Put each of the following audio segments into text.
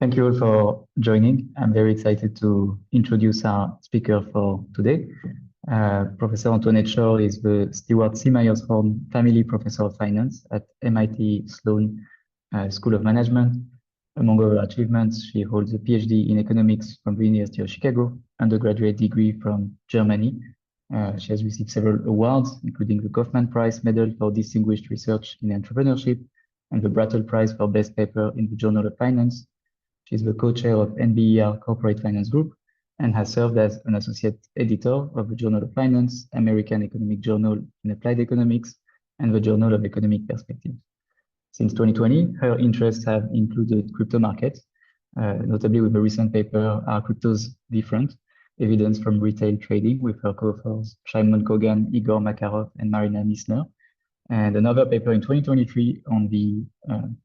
Thank you all for joining. I'm very excited to introduce our speaker for today. Professor Antoinette Schoar is the Stewart C. Myers-Horn Family Professor of Finance at MIT Sloan School of Management. Among other achievements, she holds a PhD in economics from the University of Chicago, undergraduate degree from Germany. She has received several awards, including the Kaufman Prize Medal for Distinguished Research in Entrepreneurship and the Brattle Prize for Best Paper in the Journal of Finance. She's the co-chair of NBER Corporate Finance Group and has served as an associate editor of the Journal of Finance, American Economic Journal in Applied Economics, and the Journal of Economic Perspectives. Since 2020, her interests have included crypto markets, notably with the recent paper, Are Cryptos Different? Evidence from Retail Trading, with her co-authors Shimon Kogan, Igor Makarov, and Marina Missner. And another paper in 2023 on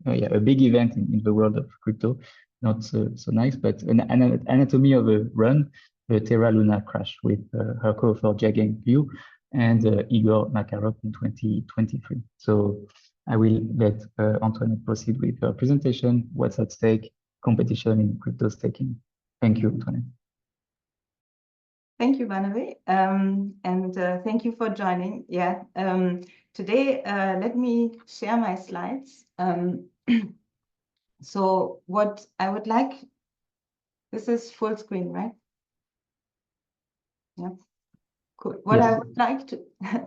a big event in the world of crypto, not so nice, but an anatomy of a run, the Terra Luna crash, with her co-author Jagang Liu and Igor Makarov in 2023. So I will let Antoinette proceed with her presentation, what's at stake, competition in crypto staking. Thank you, Antoinette. Thank you, Barnabé, and thank you for joining. Today, let me share my slides. So what I would like, this is full screen, right? Yeah, cool. What I would like to,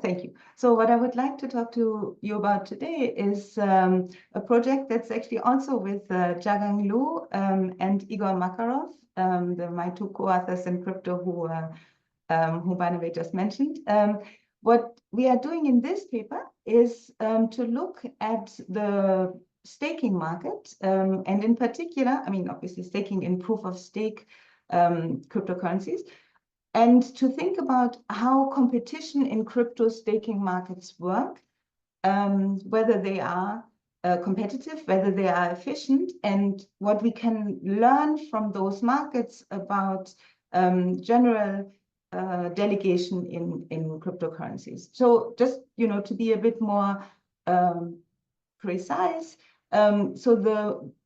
thank you. So what I would like to talk to you about today is a project that's actually also with Jagang Liu and Igor Makarov, my two co-authors in crypto who Barnabé just mentioned. What we are doing in this paper is to look at the staking market, and in particular, I mean, obviously staking in proof of stake cryptocurrencies, and to think about how competition in crypto staking markets work, whether they are competitive, whether they are efficient, and what we can learn from those markets about general delegation in cryptocurrencies. So just, to be a bit more precise, so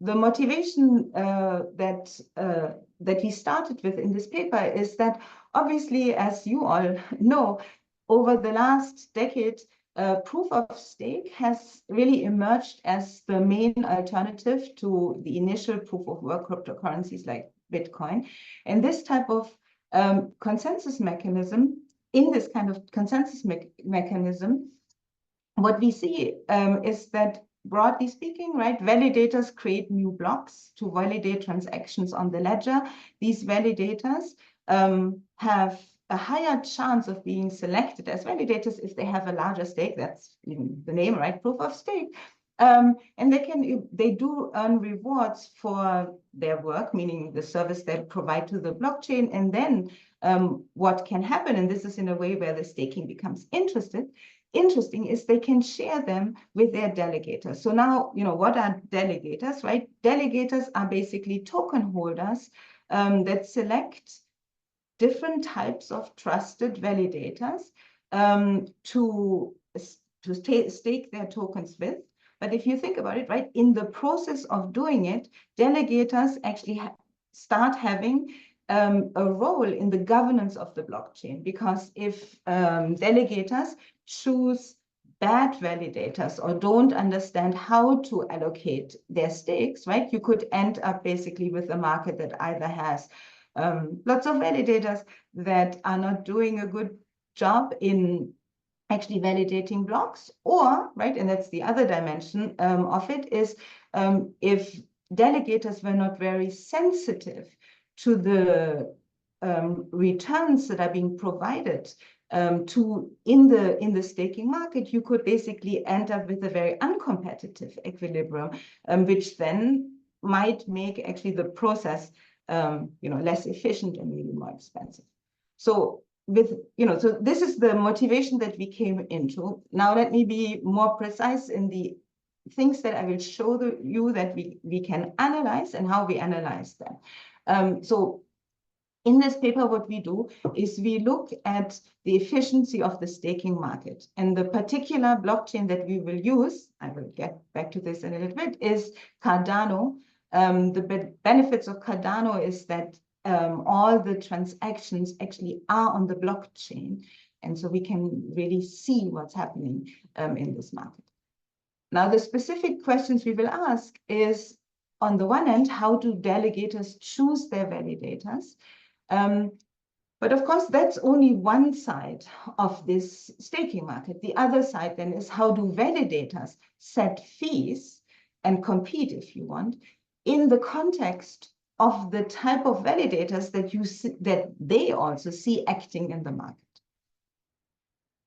the motivation that we started with in this paper is that obviously, as you all know, over the last decade, proof of stake has really emerged as the main alternative to the initial proof of work cryptocurrencies like Bitcoin. And this type of consensus mechanism, in this kind of consensus mechanism, what we see is that, broadly speaking, right, validators create new blocks to validate transactions on the ledger. These validators have a higher chance of being selected as validators if they have a larger stake. That's even the name, right? Proof of stake. And they do earn rewards for their work, meaning the service they provide to the blockchain. And then what can happen, and this is in a way where the staking becomes interesting, is they can share them with their delegators. So now, what are delegators, right? Delegators are basically token holders that select different types of trusted validators to stake their tokens with. But if you think about it, right, in the process of doing it, delegators actually start having a role in the governance of the blockchain, because if delegators choose bad validators or don't understand how to allocate their stakes, right, you could end up basically with a market that either has lots of validators that are not doing a good job in actually validating blocks, or, right, and that's the other dimension of it, is if delegators were not very sensitive to the returns that are being provided in the staking market, you could basically end up with a very uncompetitive equilibrium, which then might make actually the process less efficient and maybe more expensive. So so this is the motivation that we came into. Now let me be more precise in the things that I will show you that we can analyze and how we analyze them. So in this paper, what we do is we look at the efficiency of the staking market. And the particular blockchain that we will use, I will get back to this in a little bit, is Cardano. The benefits of Cardano is that all the transactions actually are on the blockchain. And so we can really see what's happening in this market. Now, the specific questions we will ask is, on the one hand, how do delegators choose their validators? But of course, that's only one side of this staking market. The other side then is, how do validators set fees and compete, if you want, in the context of the type of validators that you see, that they also see acting in the market.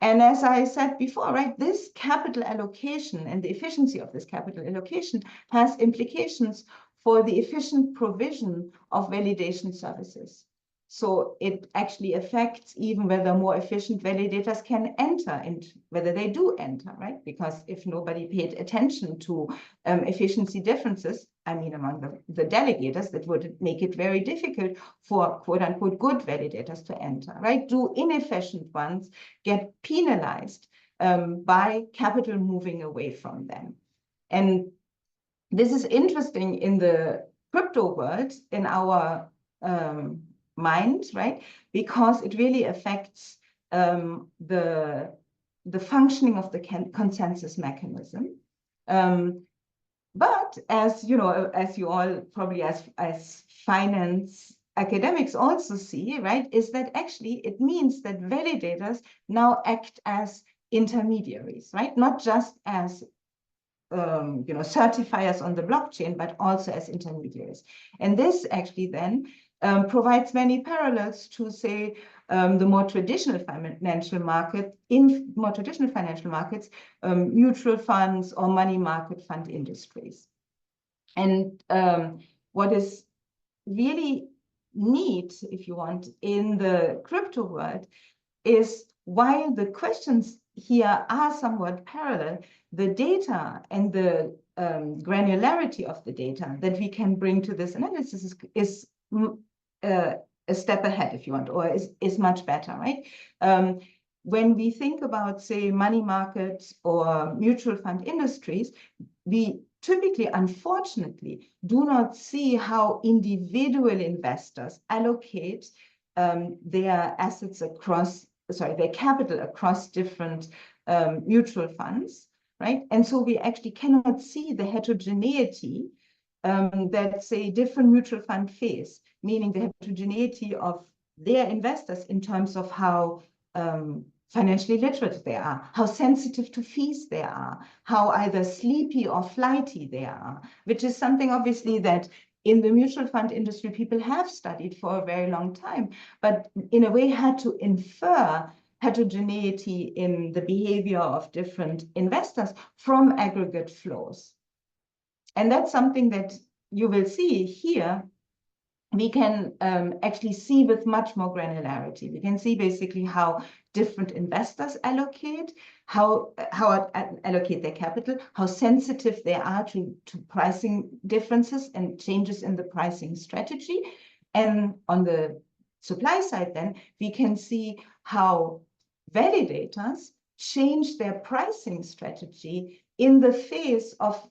And as I said before, right, this capital allocation and the efficiency of this capital allocation has implications for the efficient provision of validation services. So it actually affects even whether more efficient validators can enter and whether they do enter, right? Because if nobody paid attention to efficiency differences, I mean, among the delegators, that would make it very difficult for quote unquote good validators to enter, right? Do inefficient ones get penalized by capital moving away from them? And this is interesting in the crypto world, in our mind, right? Because it really affects the functioning of the consensus mechanism. But as you know, as you all probably as finance academics also see, right, is that actually it means that validators now act as intermediaries, right? Not just as certifiers on the blockchain, but also as intermediaries. And this actually then provides many parallels to, say, the more traditional financial market, in more traditional financial markets, mutual funds or money market fund industries. And what is really neat, if you want, in the crypto world is, while the questions here are somewhat parallel, the data and the granularity of the data that we can bring to this analysis is a step ahead, if you want, or is much better, right? When we think about, say, money markets or mutual fund industries, we typically, unfortunately, do not see how individual investors allocate their assets across, their capital across different mutual funds, right? And so we actually cannot see the heterogeneity that, say, different mutual fund face, meaning the heterogeneity of their investors in terms of how financially literate they are, how sensitive to fees they are, how either sleepy or flighty they are, which is something obviously that in the mutual fund industry people have studied for a very long time, but in a way had to infer heterogeneity in the behavior of different investors from aggregate flows. And that's something that you will see here. We can actually see with much more granularity. We can see basically how different investors allocate, how allocate their capital, how sensitive they are to pricing differences and changes in the pricing strategy. And on the supply side, then, we can see how validators change their pricing strategy in the face of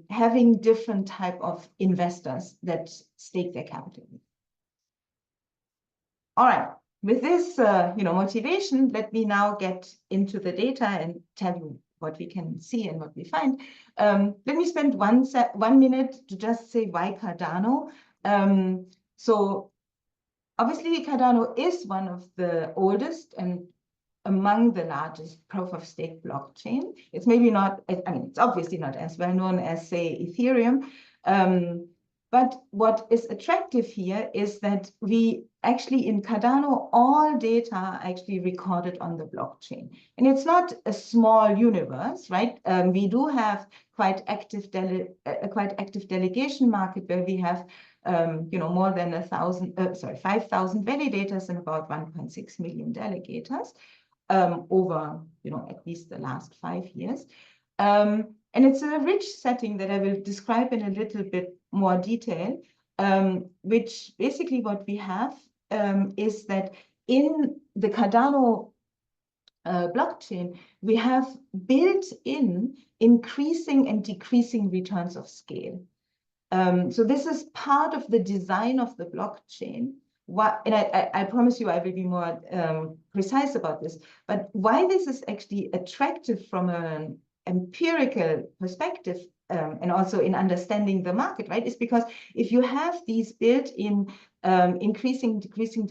having different type of investors that stake their capital. All right, with this motivation, let me now get into the data and tell you what we can see and what we find. Let me spend 1 minute to just say why Cardano. So obviously Cardano is one of the oldest and among the largest proof-of-stake blockchain. It's maybe not, I mean, it's obviously not as well known as, say, Ethereum. But what is attractive here is that we actually, in Cardano, all data are actually recorded on the blockchain. And it's not a small universe, right? We do have quite active delegation market where we have more than 5,000 validators and about 1.6 million delegators. Over at least the last 5 years. And it's a rich setting that I will describe in a little bit more detail, which basically what we have is that in the Cardano blockchain, we have built in increasing and decreasing returns of scale. So this is part of the design of the blockchain. And I promise you I will be more precise about this, but why this is actually attractive from an empirical perspective, and also in understanding the market, right, is because if you have these built-in increasing, decreasing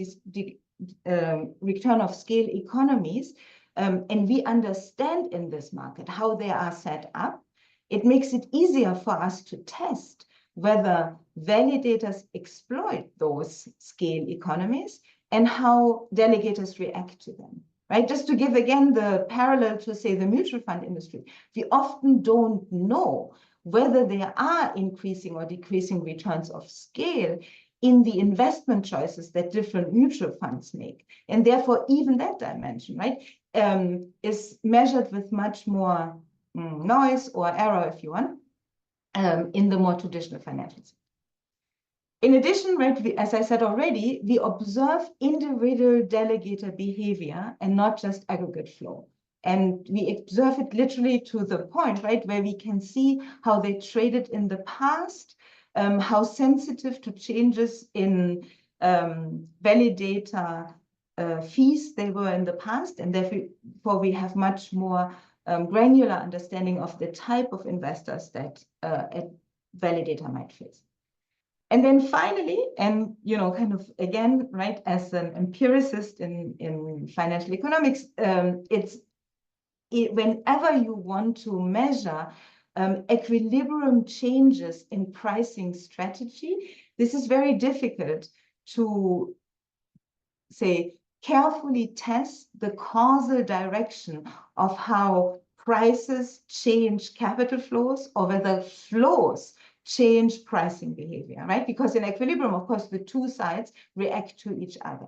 return of scale economies, and we understand in this market how they are set up, it makes it easier for us to test whether validators exploit those scale economies and how delegators react to them, right? Just to give again the parallel to, say, the mutual fund industry, we often don't know whether there are increasing or decreasing returns of scale in the investment choices that different mutual funds make. And therefore, even that dimension, right, is measured with much more noise or error, if you want, in the more traditional financial sector. In addition, right, as I said already, we observe individual delegator behavior and not just aggregate flow. And we observe it literally to the point, right, where we can see how they traded in the past, how sensitive to changes in validator fees they were in the past, and therefore we have much more granular understanding of the type of investors that a validator might face. And then finally, and kind of again, right, as an empiricist in financial economics, whenever you want to measure equilibrium changes in pricing strategy, this is very difficult to, say, carefully test the causal direction of how prices change capital flows or whether flows change pricing behavior, right? Because in equilibrium, of course, the two sides react to each other.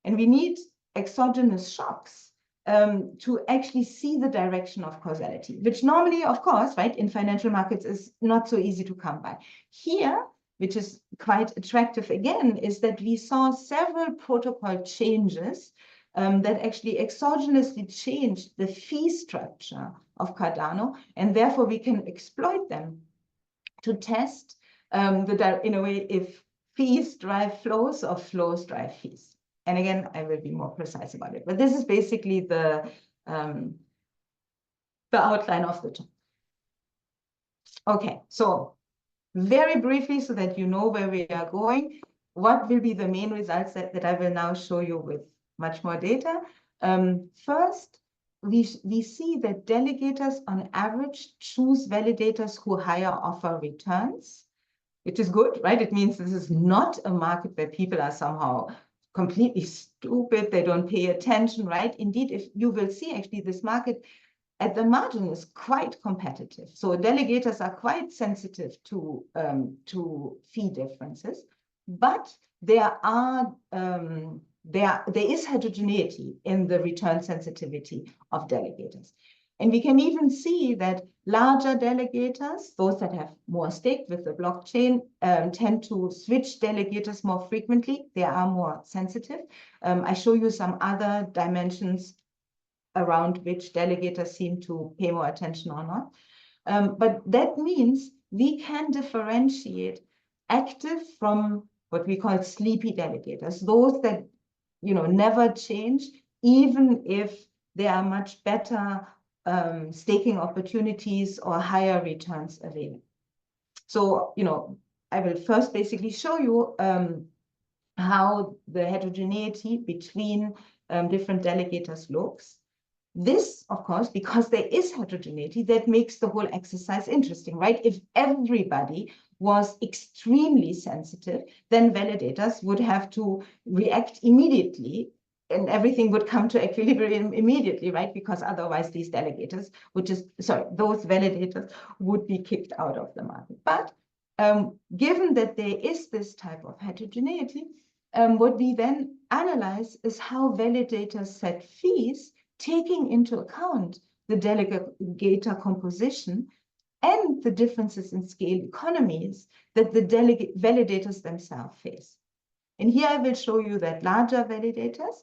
And we need exogenous shocks to actually see the direction of causality, which normally, of course, right, in financial markets is not so easy to come by. Here, which is quite attractive again, is that we saw several protocol changes that actually exogenously changed the fee structure of Cardano, and therefore we can exploit them to test in a way if fees drive flows or flows drive fees. And again, I will be more precise about it. But this is basically the outline of the talk. Okay, so very briefly, so that you know where we are going, what will be the main results that I will now show you with much more data. First, we see that delegators on average choose validators who higher offer returns, which is good, right? It means this is not a market where people are somehow completely stupid, they don't pay attention, right? Indeed, if you will see actually this market at the margin is quite competitive. So delegators are quite sensitive to fee differences, but there is heterogeneity in the return sensitivity of delegators. And we can even see that larger delegators, those that have more stake with the blockchain, tend to switch delegators more frequently. They are more sensitive. I show you some other dimensions around which delegators seem to pay more attention or not. But that means we can differentiate active from what we call sleepy delegators, those that never change, even if there are much better staking opportunities or higher returns available. So, I will first basically show you how the heterogeneity between different delegators looks. This, of course, because there is heterogeneity, that makes the whole exercise interesting, right? If everybody was extremely sensitive, then validators would have to react immediately and everything would come to equilibrium immediately, right? Because otherwise these delegators would those validators would be kicked out of the market. But given that there is this type of heterogeneity, what we then analyze is how validators set fees, taking into account the delegator composition and the differences in scale economies that the validators themselves face. And here I will show you that larger validators,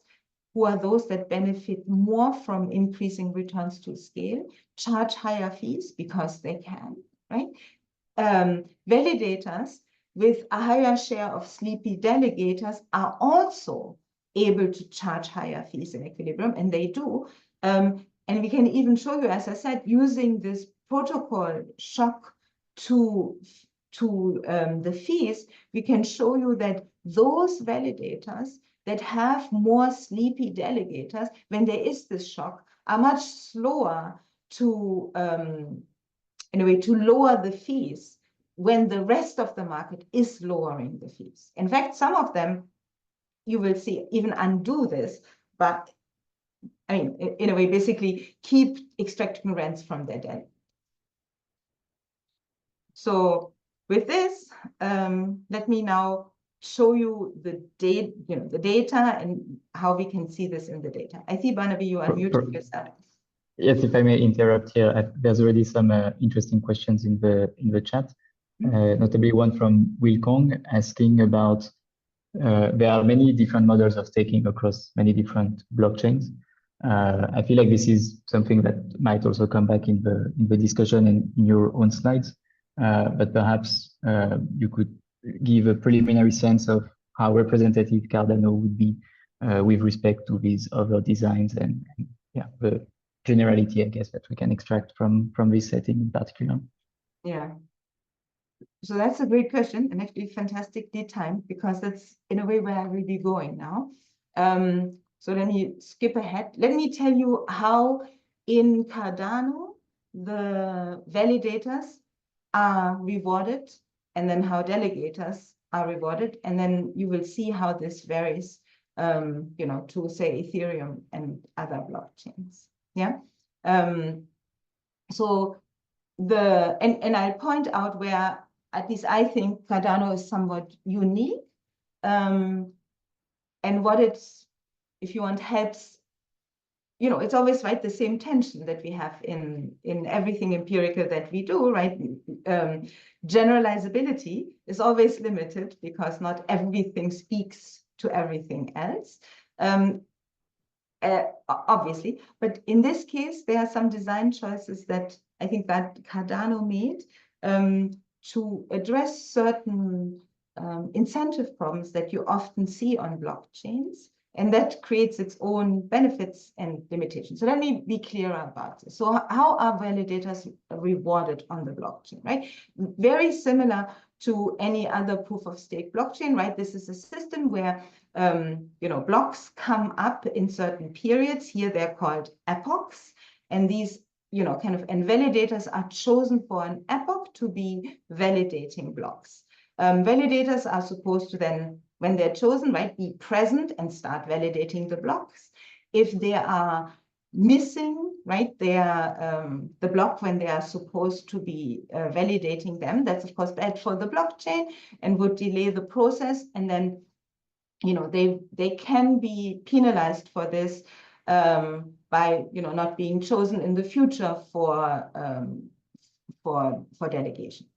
who are those that benefit more from increasing returns to scale, charge higher fees because they can, right? validators with a higher share of sleepy delegators are also able to charge higher fees in equilibrium, and they do. And we can even show you, as I said, using this protocol shock to the fees, we can show you that those validators that have more sleepy delegators, when there is this shock, are much slower to, in a way, to lower the fees when the rest of the market is lowering the fees. In fact, some of them, you will see, even undo this, but I mean, in a way, basically keep extracting rents from their debt. So with this, let me now show you the data and how we can see this in the data. I see, Barnabé, you unmuted yourself. Yes, if I may interrupt here, there's already some interesting questions in the chat, notably one from Will Kong asking about there are many different models of staking across many different blockchains. I feel like this is something that might also come back in the discussion and in your own slides, but perhaps you could give a preliminary sense of how representative Cardano would be with respect to these other designs and yeah, the generality, I guess, that we can extract from this setting in particular. Yeah. So that's a great question, and actually fantastically timed, because that's in a way where I will be going now. So let me skip ahead. Let me tell you how in Cardano the validators are rewarded, and then how delegators are rewarded, and then you will see how this varies, to say Ethereum and other blockchains. Yeah. So and I'll point out where at least I think Cardano is somewhat unique, and what it's, if you want, helps. It's always right the same tension that we have in everything empirical that we do, right? Generalizability is always limited because not everything speaks to everything else. Obviously, but in this case, there are some design choices that I think that Cardano made to address certain incentive problems that you often see on blockchains, and that creates its own benefits and limitations. So let me be clearer about this. So how are validators rewarded on the blockchain, right? Very similar to any other proof of stake blockchain, right? This is a system where blocks come up in certain periods. Here they're called epochs, and these and validators are chosen for an epoch to be validating blocks. Validators are supposed to then, when they're chosen, right, be present and start validating the blocks. If they are missing, right, they are the block when they are supposed to be validating them, that's of course bad for the blockchain and would delay the process, and then they can be penalized for this by not being chosen in the future for delegation.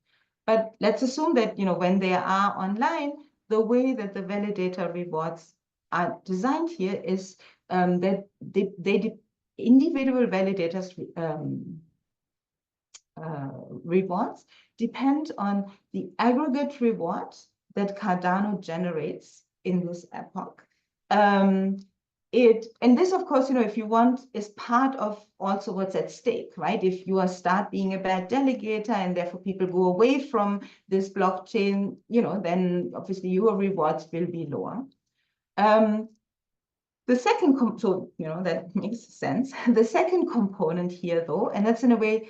But let's assume that when they are online, the way that the validator rewards are designed here is that individual validators rewards depend on the aggregate reward that Cardano generates in this epoch. And this, of course, if you want, is part of also what's at stake, right? If you start being a bad delegator and therefore people go away from this blockchain, then obviously your rewards will be lower. The second, so that makes sense. The second component here, though, and that's in a way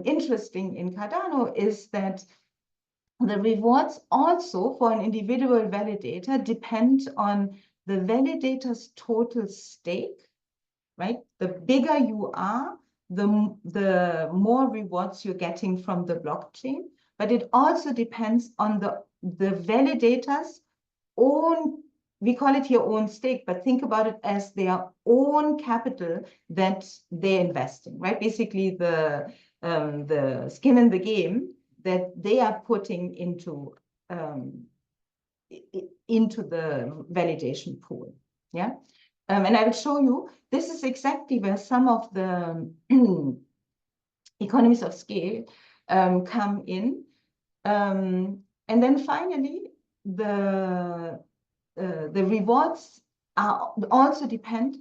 interesting in Cardano, is that the rewards also for an individual validator depend on the validator's total stake, right? The bigger you are, the more rewards you're getting from the blockchain, but it also depends on the validator's own, we call it here own stake, but think about it as their own capital that they're investing, right? Basically the skin in the game that they are putting into the validation pool, yeah? And I will show you, this is exactly where some of the economies of scale come in. And then finally, the rewards are also depend,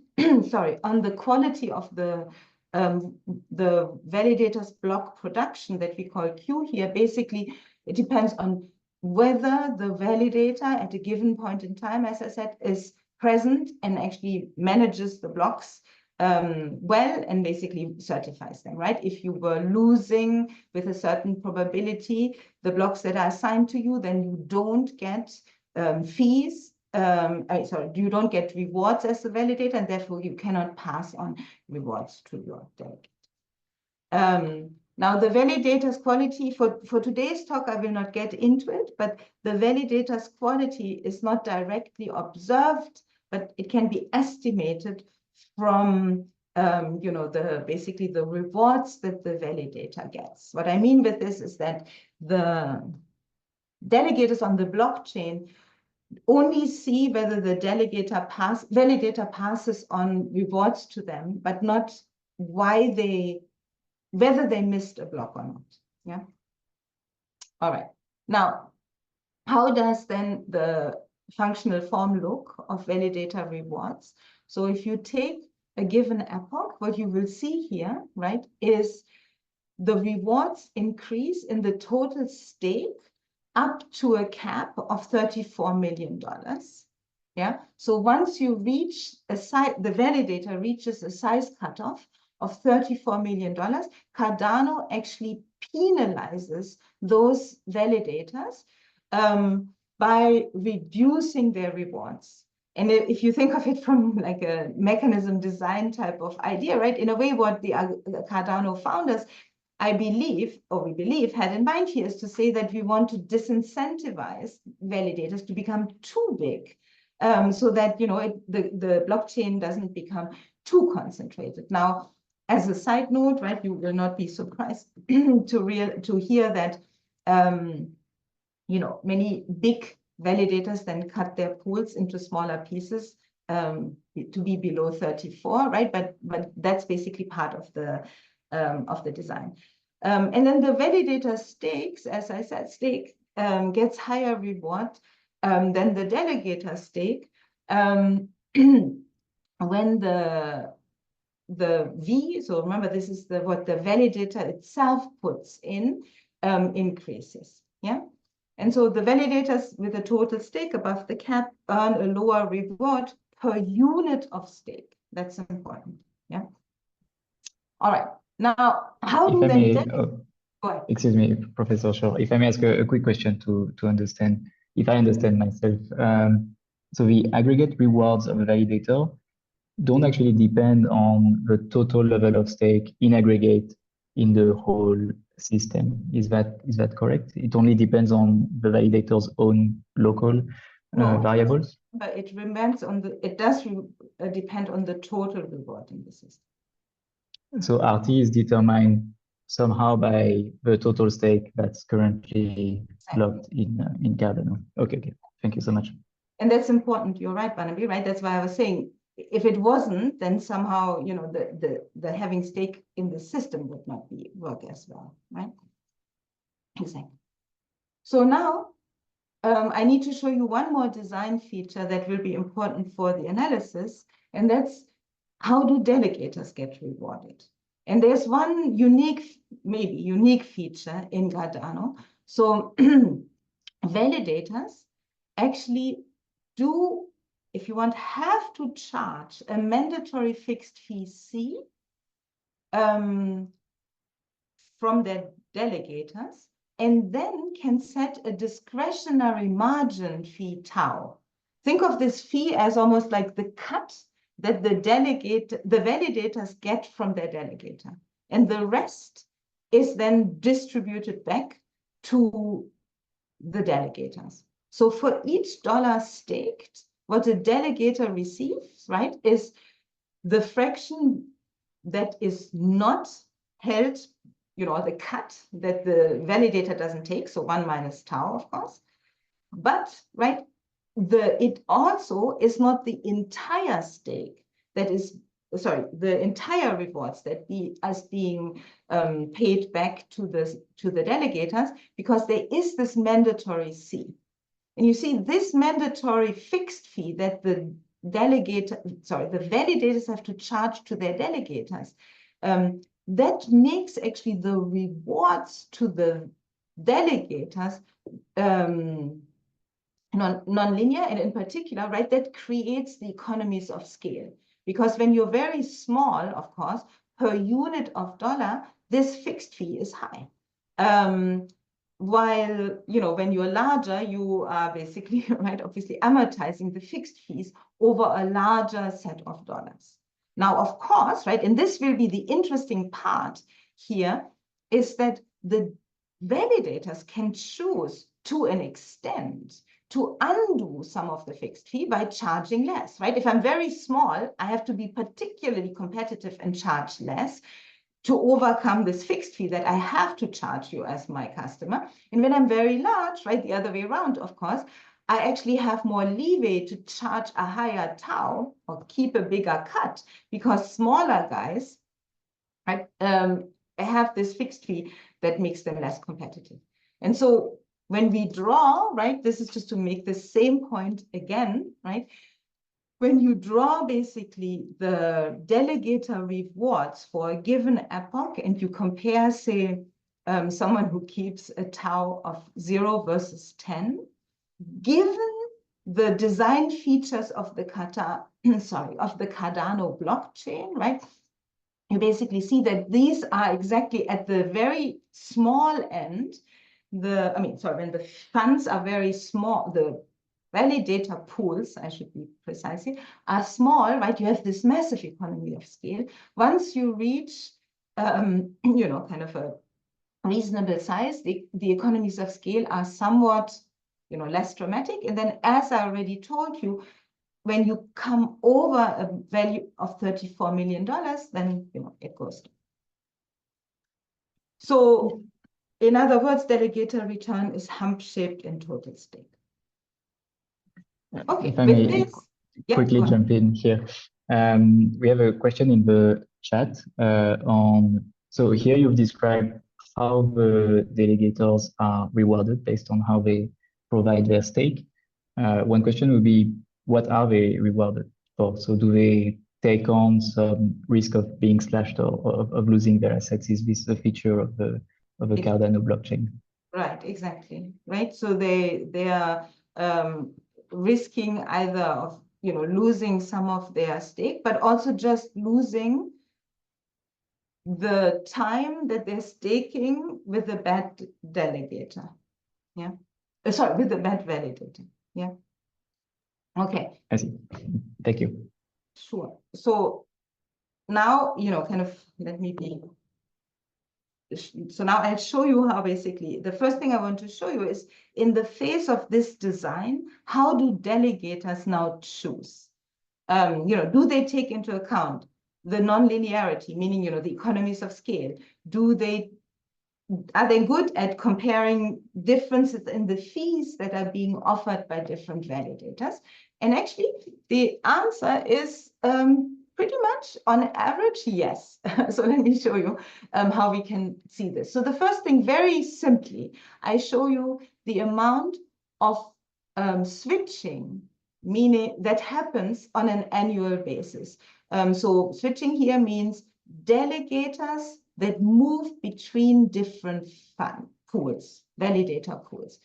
sorry, on the quality of the validator's block production that we call Q here. Basically, it depends on whether the validator at a given point in time, as I said, is present and actually manages the blocks well and basically certifies them, right? If you were losing with a certain probability the blocks that are assigned to you, then you don't get fees. Sorry, you don't get rewards as the validator, and therefore you cannot pass on rewards to your delegate. Now, the validator's quality, for today's talk, I will not get into it, but the validator's quality is not directly observed, but it can be estimated from basically the rewards that the validator gets. What I mean with this is that the delegators on the blockchain only see whether the validator passes on rewards to them, but not whether they missed a block or not. Yeah. All right. Now, how does then the functional form look of validator rewards? So if you take a given epoch, what you will see here, right, is the rewards increase in the total stake up to a cap of $34 million. Yeah. So once you reach the validator reaches a size cutoff of $34 million, Cardano actually penalizes those validators by reducing their rewards. And if you think of it from like a mechanism design type of idea, right? In a way, what the Cardano founders, I believe, or we believe, had in mind here is to say that we want to disincentivize validators to become too big, so that the blockchain doesn't become too concentrated. Now, as a side note, right, you will not be surprised to hear that many big validators then cut their pools into smaller pieces to be below 34, right? But that's basically part of the design. And then the validator stakes, as I said, gets higher reward than the delegator stake when the V, so remember this is what the validator itself puts in, increases. Yeah. And so the validators with a total stake above the cap earn a lower reward per unit of stake. That's important. Yeah. All right. Now, how do then? Go ahead. Excuse me, Professor Schoar, if I may ask a quick question to understand, if I understand myself. So the aggregate rewards of a validator don't actually depend on the total level of stake in aggregate in the whole system. Is that correct? It only depends on the validator's own local variables? But it depends on it does depend on the total reward in the system. So RT is determined somehow by the total stake that's currently locked in Cardano. Okay. Thank you so much. And that's important. You're right, Barnabé, right? That's why I was saying, if it wasn't, then somehow, the having stake in the system would not work as well, right? Exactly. So now I need to show you one more design feature that will be important for the analysis, and that's how do delegators get rewarded? And there's one unique feature in Cardano. So validators actually do, if you want, have to charge a mandatory fixed fee C from their delegators, and then can set a discretionary margin fee tau. Think of this fee as almost like the cut that the validators get from their delegator. And the rest is then distributed back to the delegators. So for each dollar staked, what a delegator receives, right, is the fraction that is not held, the cut that the validator doesn't take, so 1 minus tau, of course. But, right, it also is not the entire stake that is the entire rewards that being paid back to the delegators, because there is this mandatory fee. And you see this mandatory fixed fee that the validators have to charge to their delegators. That makes actually the rewards to the delegators non-linear, and in particular, right, that creates the economies of scale. Because when you're very small, of course, per unit of dollar, this fixed fee is high. While, when you're larger, you are basically, right, obviously amortizing the fixed fees over a larger set of dollars. Now, of course, right, and this will be the interesting part here, is that the validators can choose to an extent to undo some of the fixed fee by charging less, right? If I'm very small, I have to be particularly competitive and charge less to overcome this fixed fee that I have to charge you as my customer. And when I'm very large, right, the other way around, of course, I actually have more leeway to charge a higher tau or keep a bigger cut, because smaller guys, right, have this fixed fee that makes them less competitive. And so when we draw, right, this is just to make the same point again, right? When you draw basically the delegator rewards for a given epoch and you compare, say, someone who keeps a tau of 0 versus 10, given the design features of the Cardano blockchain, right? You basically see that these are exactly at the very small end. When the funds are very small, the validator pools, I should be precise, are small, right? You have this massive economy of scale. Once you reach, kind of a reasonable size, the economies of scale are somewhat, less dramatic. And then, as I already told you, when you come over a value of $34 million, then, it goes down. So, in other words, delegator return is hump-shaped in total stake. Okay, if I may quickly jump in here. We have a question in the chat so here you've described how the delegators are rewarded based on how they provide their stake. One question would be, what are they rewarded for? So do they take on some risk of being slashed or of losing their assets? Is this a feature of the Cardano blockchain? Right, exactly. Right. So they are risking either of losing some of their stake, but also just losing the time that they're staking with a bad delegator. Yeah. Sorry, with a bad validator. Yeah. Okay. I see. Thank you. Sure. So now, kind of let me be. So now I'll show you how basically, the first thing I want to show you is in the face of this design, how do delegators now choose? Do they take into account the nonlinearity, meaning, the economies of scale? Are they good at comparing differences in the fees that are being offered by different validators? And actually, the answer is pretty much on average, yes. So let me show you how we can see this. So the first thing, very simply, I show you the amount of switching, meaning that happens on an annual basis. So switching here means delegators that move between different fund pools, validator pools.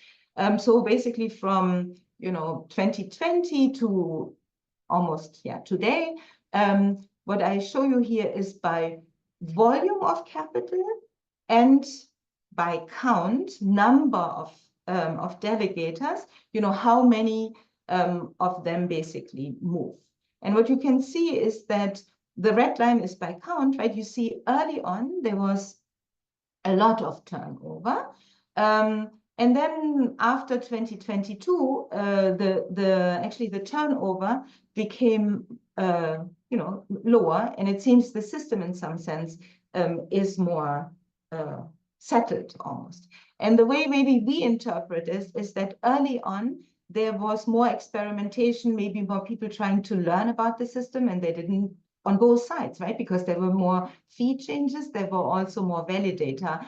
So basically from 2020 to almost today, what I show you here is by volume of capital and by count, number of delegators, how many of them basically move. And what you can see is that the red line is by count, right? You see early on, there was a lot of turnover. And then after 2022, actually the turnover became, lower. And it seems the system in some sense is more settled almost. And the way maybe we interpret this is that early on, there was more experimentation, maybe more people trying to learn about the system, and they didn't on both sides, right? Because there were more fee changes, there were also more delegators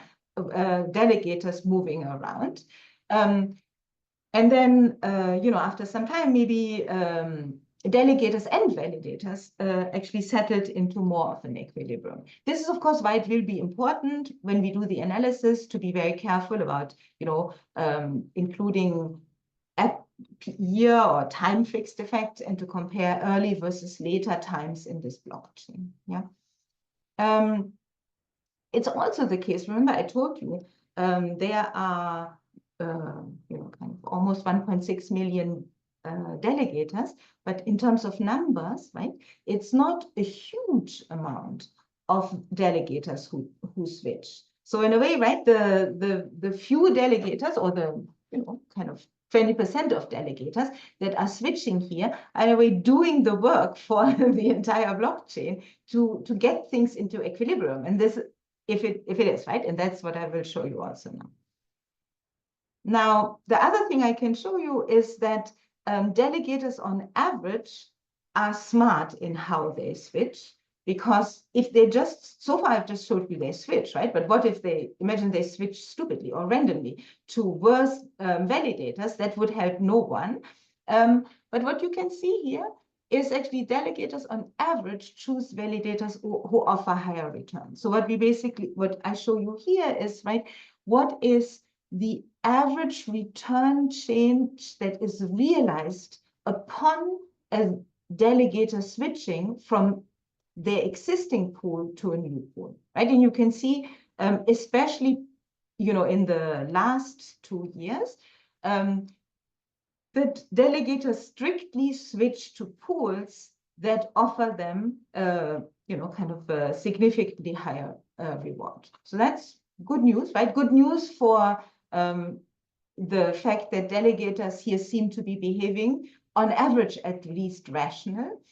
moving around. And then, after some time, maybe delegators and validators actually settled into more of an equilibrium. This is, of course, why it will be important when we do the analysis to be very careful about, including year or time fixed effects and to compare early versus later times in this blockchain. Yeah. It's also the case, remember I told you, there are kind of almost 1.6 million delegators, but in terms of numbers, right, it's not a huge amount of delegators who switch. So in a way, right, the few delegators or the kind of 20% of delegators that are switching here are in a way doing the work for the entire blockchain to get things into equilibrium. And this, if it is, right, and that's what I will show you also now. Now, the other thing I can show you is that delegators on average are smart in how they switch, because if they just, so far I've just showed you they switch, right? But what if imagine they switch stupidly or randomly to worse validators? That would help no one. But what you can see here is actually delegators on average choose validators who offer higher returns. So what I show you here is, right, what is the average return change that is realized upon a delegator switching from their existing pool to a new pool, right? And you can see, especially, in the last 2 years, that delegators strictly switch to pools that offer them, kind of a significantly higher reward. So that's good news, right? Good news for the fact that delegators here seem to be behaving, on average, at least rational.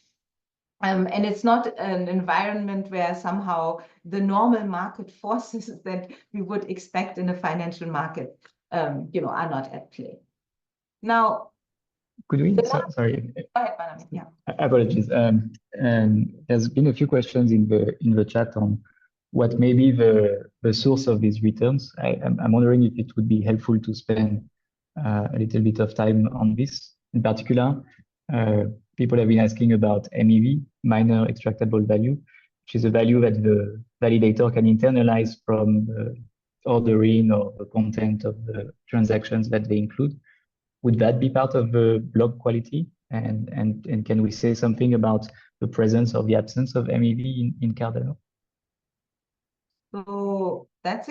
And it's not an environment where somehow the normal market forces that we would expect in a financial market, are not at play. Now, could we? Sorry. Go ahead, Barnabé. Yeah. Apologies. There's been a few questions in the chat on what may be the source of these returns. I'm wondering if it would be helpful to spend a little bit of time on this. In particular, people have been asking about MEV, minor extractable value, which is a value that the validator can internalize from the ordering or the content of the transactions that they include. Would that be part of the block quality? And can we say something about the presence or the absence of MEV in Cardano? So that's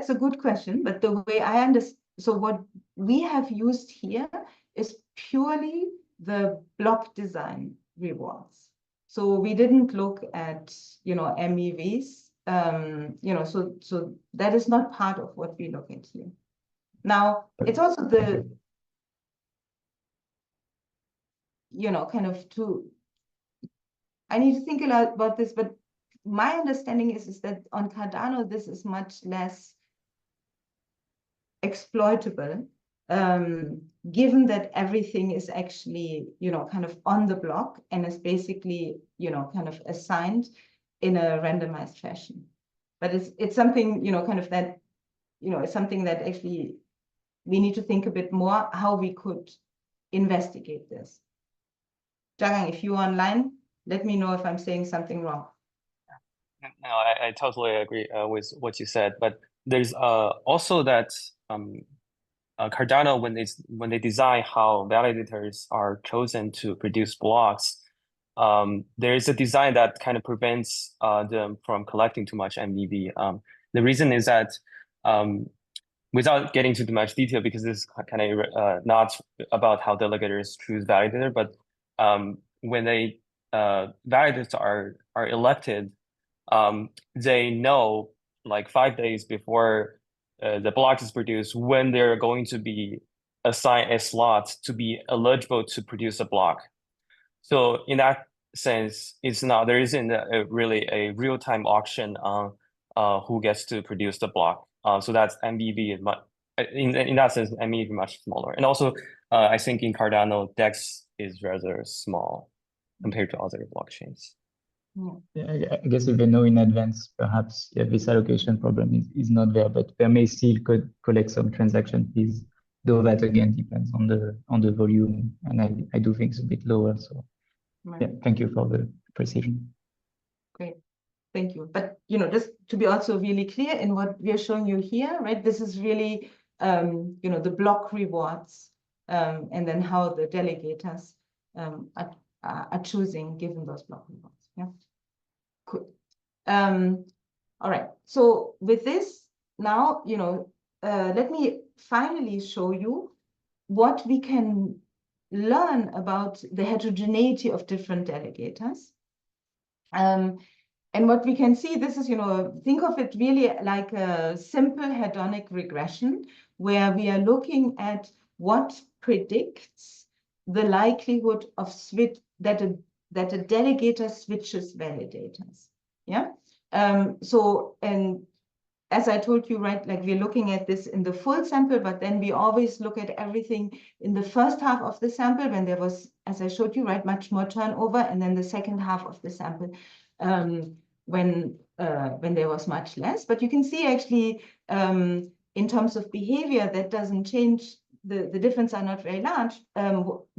a good question, but the way I understand, so what we have used here is purely the block design rewards. So we didn't look at, MEVs, so that is not part of what we look at here. Now, it's also kind of I need to think a lot about this, but my understanding is that on Cardano, this is much less exploitable, given that everything is actually, kind of on the block and is basically, kind of assigned in a randomized fashion. But it's something, kind of that, it's something that actually we need to think a bit more how we could investigate this. Jagang, if you're online, let me know if I'm saying something wrong. No, I totally agree with what you said, but there's also that Cardano, when they design how validators are chosen to produce blocks, there is a design that kind of prevents them from collecting too much MEV. The reason is that, without getting too much detail, because this is kind of not about how delegators choose validator, but when they validators are elected, they know like 5 days before the block is produced when they're going to be assigned a slot to be eligible to produce a block. So in that sense, there isn't really a real-time auction on who gets to produce the block. So that's MEV in that sense, MEV much smaller. And also, I think in Cardano, DEX is rather small compared to other blockchains. Yeah, I guess if they know in advance, perhaps this allocation problem is not there, but they may still collect some transaction fees, though that again depends on the volume, and I do think it's a bit lower. So yeah, thank you for the precision. Great. Thank you. But, just to be also really clear in what we are showing you here, right? This is really, the block rewards, and then how the delegators are choosing given those block rewards. Yeah. Cool. All right. So with this now, let me finally show you what we can learn about the heterogeneity of different delegators. And what we can see, this is, think of it really like a simple hedonic regression, where we are looking at what predicts the likelihood of that a delegator switches validators. Yeah. And as I told you, right, like we're looking at this in the full sample, but then we always look at everything in the first half of the sample when there was, as I showed you, right, much more turnover, and then the second half of the sample when there was much less. But you can see actually in terms of behavior, that doesn't change. The difference are not very large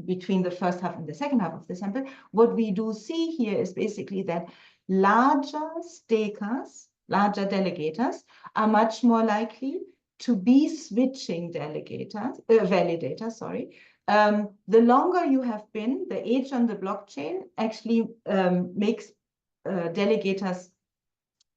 between the first half and the second half of the sample. What we do see here is basically that larger stakers, larger delegators, are much more likely to be switching validators, sorry. The longer you have been, the age on the blockchain actually makes delegators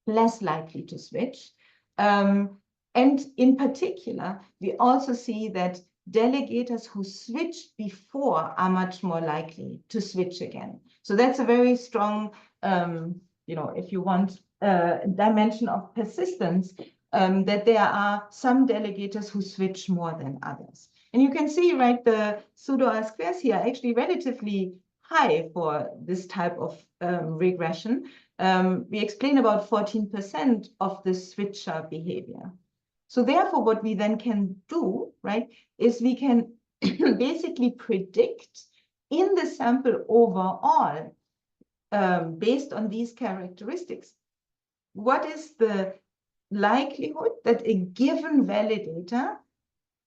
less likely to switch. And in particular, we also see that delegators who switched before are much more likely to switch again. So that's a very strong, if you want, dimension of persistence, that there are some delegators who switch more than others. And you can see, right, the pseudo R-squares here are actually relatively high for this type of regression. We explain about 14% of the switcher behavior. So therefore, what we then can do, right, is we can basically predict in the sample overall, based on these characteristics, what is the likelihood that a given validator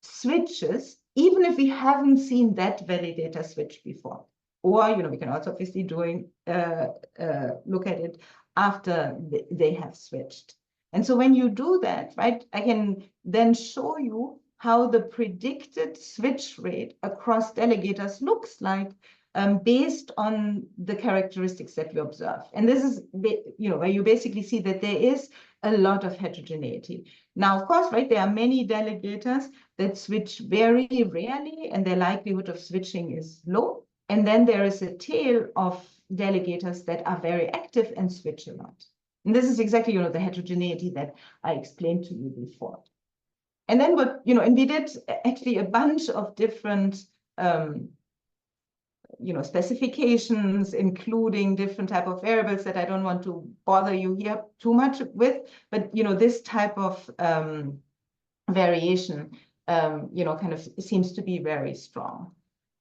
switches, even if we haven't seen that validator switch before. Or, we can also obviously look at it after they have switched. And so when you do that, right, I can then show you how the predicted switch rate across delegators looks like based on the characteristics that we observe. And this is, where you basically see that there is a lot of heterogeneity. Now, of course, right, there are many delegators that switch very rarely, and their likelihood of switching is low. And then there is a tail of delegators that are very active and switch a lot. And this is exactly, the heterogeneity that I explained to you before. And then and we did actually a bunch of different, specifications, including different type of variables that I don't want to bother you here too much with, but, this type of variation, kind of seems to be very strong.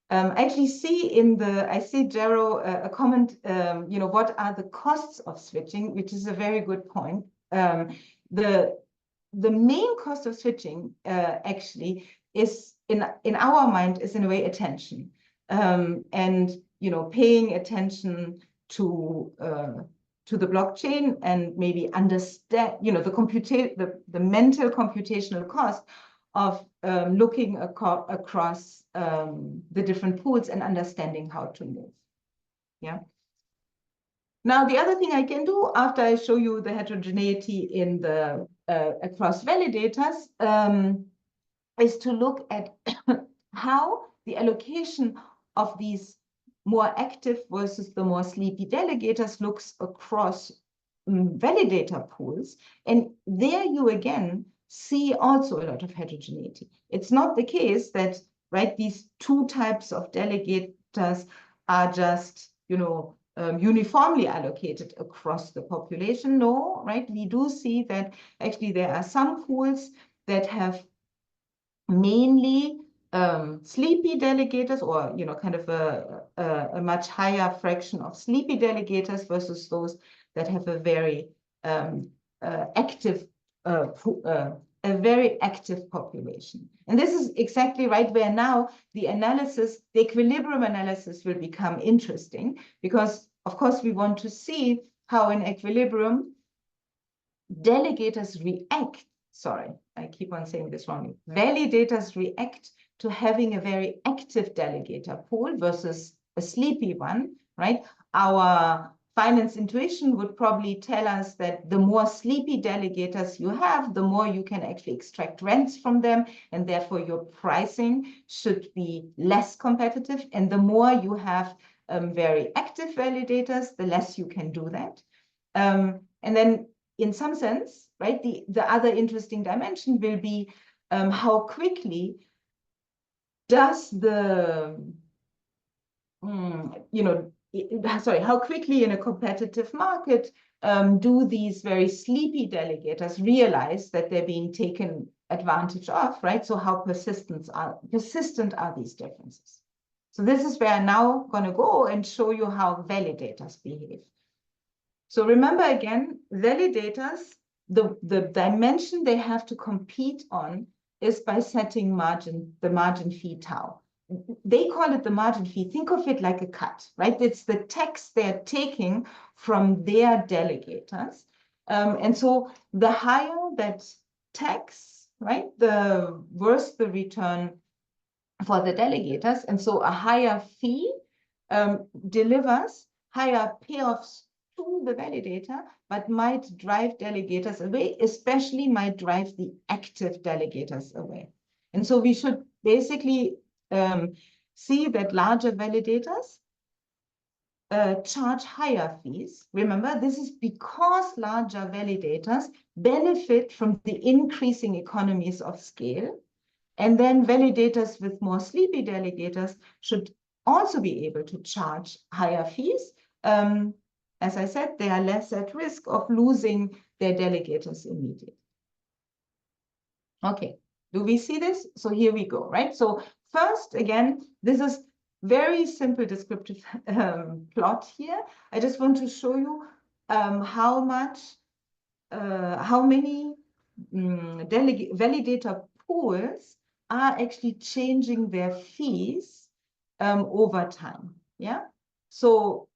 I actually see I see, Jero, a comment, what are the costs of switching, which is a very good point. The main cost of switching actually is, in our mind, is in a way attention. And, paying attention to the blockchain and maybe understand, the mental computational cost of looking across the different pools and understanding how to move. Yeah. Now, the other thing I can do after I show you the heterogeneity in the across validators is to look at how the allocation of these more active versus the more sleepy delegators looks across validator pools. And there you again see also a lot of heterogeneity. It's not the case that, right, these two types of delegators are just, uniformly allocated across the population. No, right? We do see that actually there are some pools that have mainly sleepy delegators, or kind of a much higher fraction of sleepy delegators versus those that have a very active a very active population. And this is exactly right where now the equilibrium analysis will become interesting, because of course we want to see how in equilibrium delegators react. Sorry, I keep on saying this wrongly. Validators react to having a very active delegator pool versus a sleepy one, right? Our finance intuition would probably tell us that the more sleepy delegators you have, the more you can actually extract rents from them, and therefore your pricing should be less competitive. And the more you have very active validators, the less you can do that. And then in some sense, right, the other interesting dimension will be how quickly does the, how quickly in a competitive market do these very sleepy delegators realize that they're being taken advantage of, right? So how persistent are these differences? So this is where I'm now going to go and show you how validators behave. So remember again, validators, the dimension they have to compete on is by setting the margin fee tau. They call it the margin fee. Think of it like a cut, right? It's the tax they're taking from their delegators. And so the higher that tax, right, the worse the return for the delegators. And so a higher fee delivers higher payoffs to the validator, but might drive delegators away, especially might drive the active delegators away. And so we should basically see that larger validators charge higher fees. Remember, this is because larger validators benefit from the increasing economies of scale. And then validators with more sleepy delegators should also be able to charge higher fees. As I said, they are less at risk of losing their delegators immediately. Okay, do we see this? So here we go, right? So first, again, this is very simple descriptive plot here. I just want to show you how many validator pools are actually changing their fees over time. Yeah. So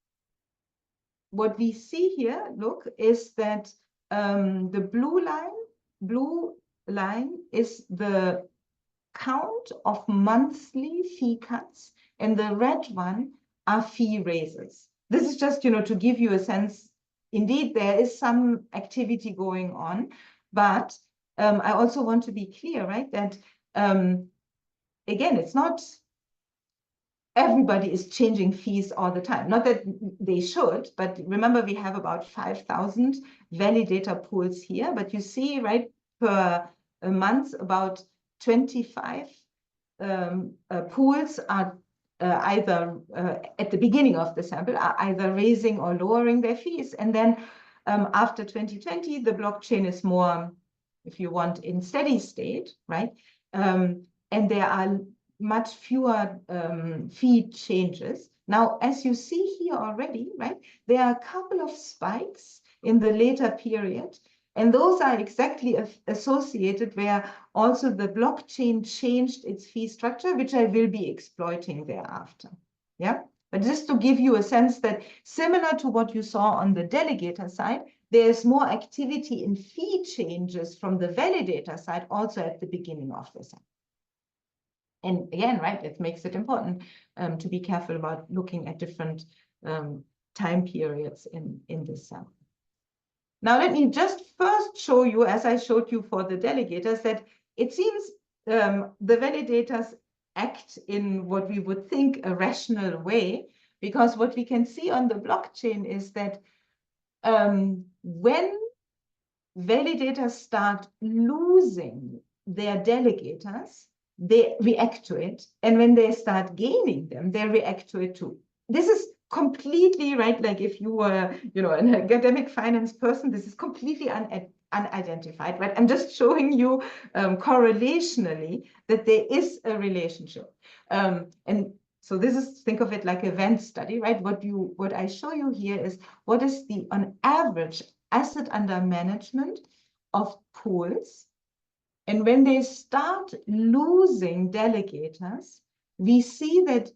what we see here, look, is that the blue line is the count of monthly fee cuts, and the red one are fee raises. This is just, to give you a sense. Indeed, there is some activity going on, but I also want to be clear, right, that again, it's not everybody is changing fees all the time. Not that they should, but remember we have about 5,000 validator pools here, but you see, right, per month, about 25 pools are either at the beginning of the sample are either raising or lowering their fees. And then after 2020, the blockchain is more, if you want, in steady state, right? And there are much fewer fee changes. Now, as you see here already, right, there are a couple of spikes in the later period, and those are exactly associated where also the blockchain changed its fee structure, which I will be exploiting thereafter. Yeah, but just to give you a sense that similar to what you saw on the delegator side, there's more activity in fee changes from the validator side also at the beginning of the sample. And again, right, it makes it important to be careful about looking at different time periods in this sample. Now, let me just first show you, as I showed you for the delegators, that it seems the validators act in what we would think a rational way, because what we can see on the blockchain is that when validators start losing their delegators, they react to it. And when they start gaining them, they react to it too. This is completely, right, like if you were, an academic finance person, this is completely unidentified, right? I'm just showing you correlationally that there is a relationship. And so this is, think of it like a Venn study, right? What I show you here is what is the, on average, asset under management of pools. And when they start losing delegators, we see that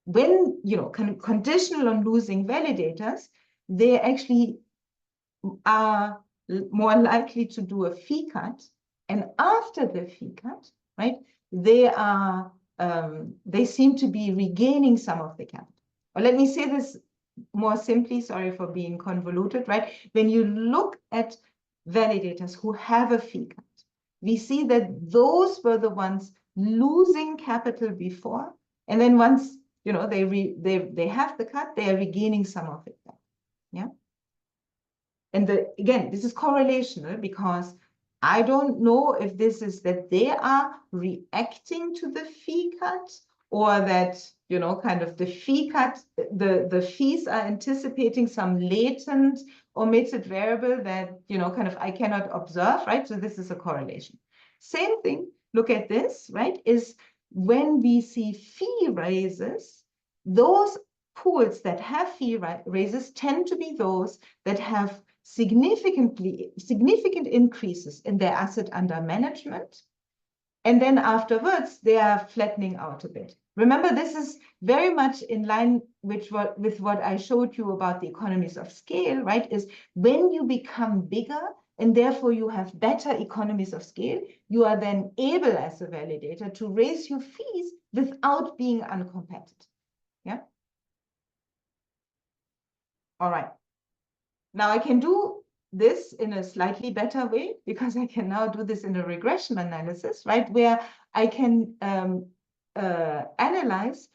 when, kind of conditional on losing validators, they actually are more likely to do a fee cut. And after the fee cut, right, they seem to be regaining some of the capital. Or let me say this more simply, sorry for being convoluted, right? When you look at validators who have a fee cut, we see that those were the ones losing capital before, and then once they have the cut, they are regaining some of it back. Yeah. And again, this is correlational because I don't know if this is that they are reacting to the fee cut, or that, kind of the fee cut, the fees are anticipating some latent omitted variable that, kind of I cannot observe, right? So this is a correlation. Same thing, look at this, right, is when we see fee raises, those pools that have fee raises tend to be those that have significant increases in their asset under management. And then afterwards, they are flattening out a bit. Remember, this is very much in line with what I showed you about the economies of scale, right? Is when you become bigger and therefore you have better economies of scale, you are then able as a validator to raise your fees without being uncompetitive. Yeah. All right. Now I can do this in a slightly better way because I can now do this in a regression analysis, right? Where I can analyze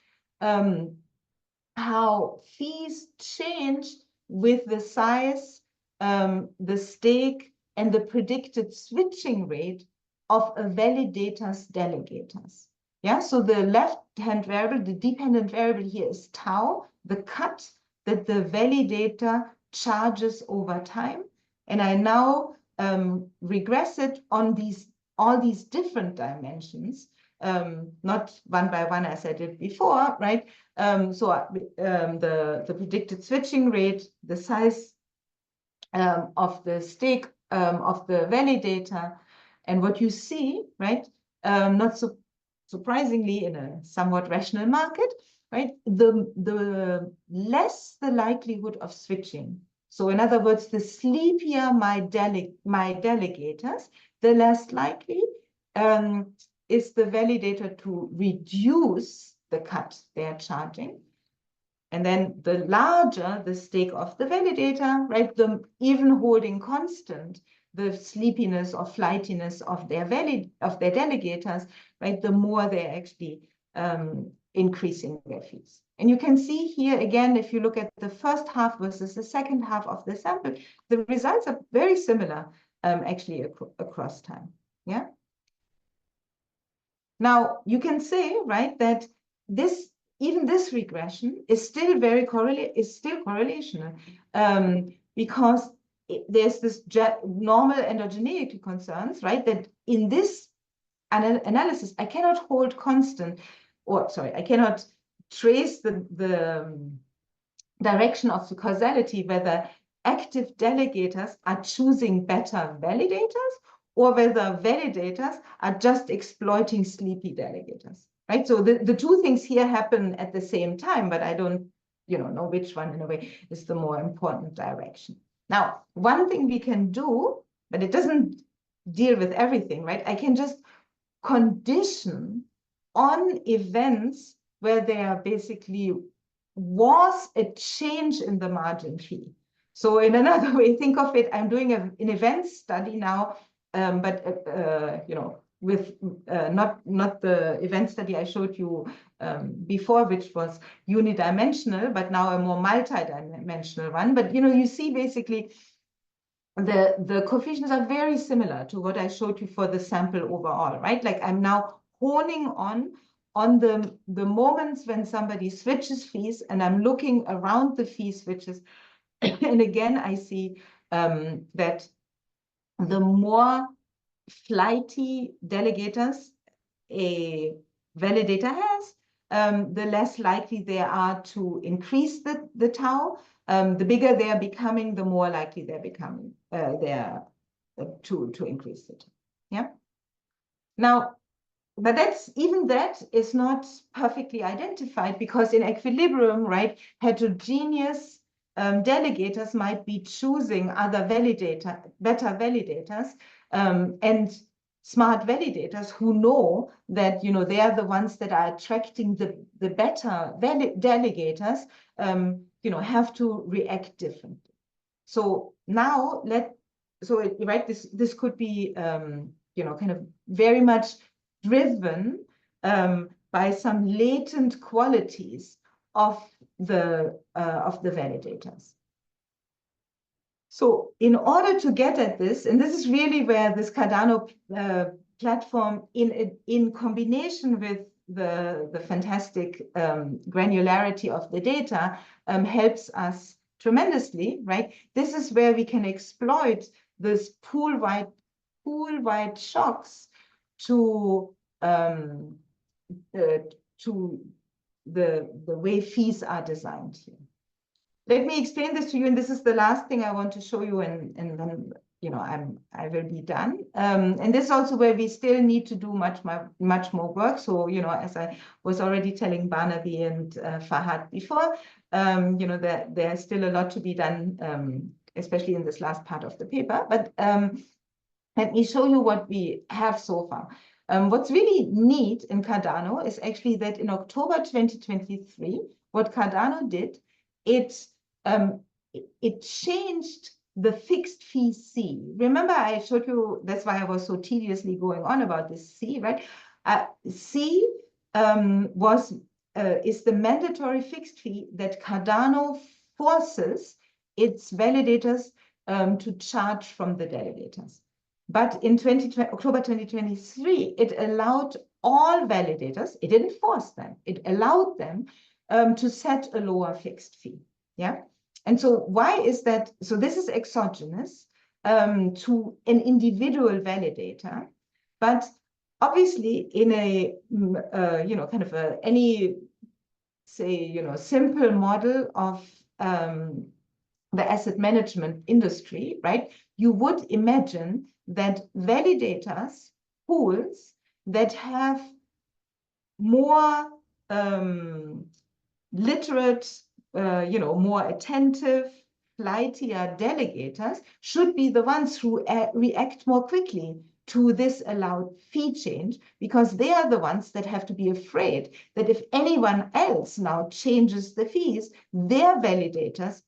how fees change with the size, the stake, and the predicted switching rate of a validator's delegators. Yeah, so the left-hand variable, the dependent variable here is tau, the cut that the validator charges over time. And I now regress it on all these different dimensions, not one by one as I did before, right? The predicted switching rate, the size of the stake of the validator, and what you see, right? Not so surprisingly, in a somewhat rational market, right? The less the likelihood of switching. So in other words, the sleepier my delegators, the less likely is the validator to reduce the cut they're charging. And then the larger the stake of the validator, right, the even holding constant the sleepiness or flightiness of their delegators, right, the more they're actually increasing their fees. And you can see here again, if you look at the first half versus the second half of the sample, the results are very similar actually across time. Yeah. Now you can say, right, that even this regression is still correlational because there's this normal endogeneity concerns, right? That in this analysis, I cannot hold constant, or sorry, I cannot trace the direction of the causality, whether active delegators are choosing better validators or whether validators are just exploiting sleepy delegators, right? So the two things here happen at the same time, but I don't know which one in a way is the more important direction. Now, one thing we can do, but it doesn't deal with everything, right? I can just condition on events where there basically was a change in the margin fee. So in another way, think of it, I'm doing an event study now, but with not the event study I showed you before, which was unidimensional, but now a more multi-dimensional one. But you see basically the coefficients are very similar to what I showed you for the sample overall, right? Like I'm now honing on the moments when somebody switches fees, and I'm looking around the fee switches. And again, I see that the more flighty delegators a validator has, the less likely they are to increase the tau. The bigger they are becoming, the more likely they're becoming to increase the tau. Yeah. Now, but that is not perfectly identified, because in equilibrium, right, heterogeneous delegators might be choosing other better validators, and smart validators who know that, you know, they are the ones that are attracting the better delegators, you know, have to react differently. So now right, this could be, you know, kind of very much driven by some latent qualities of the validators. So in order to get at this, and this is really where this Cardano platform, in combination with the fantastic granularity of the data, helps us tremendously, right? This is where we can exploit this pool-wide shocks to the way fees are designed here. Let me explain this to you, and this is the last thing I want to show you, and then, you know, I will be done. And this is also where we still need to do much more work. So, you know, as I was already telling Barnabé and Fahad before, you know, there's still a lot to be done, especially in this last part of the paper. But let me show you what we have so far. What's really neat in Cardano is actually that in October 2023, what Cardano did, it changed the fixed fee C. Remember, I showed you, that's why I was so tediously going on about this C, right? C is the mandatory fixed fee that Cardano forces its validators to charge from the delegators. But in October 2023, it allowed all validators, it didn't force them, it allowed them to set a lower fixed fee. Yeah. And so why is that? So this is exogenous to an individual validator, but obviously in a you know, kind of any, say, you know, simple model of the asset management industry, right? You would imagine that validators, pools that have more literate, you know, more attentive, flightier delegators should be the ones who react more quickly to this allowed fee change, because they are the ones that have to be afraid that if anyone else now changes the fees, their delegators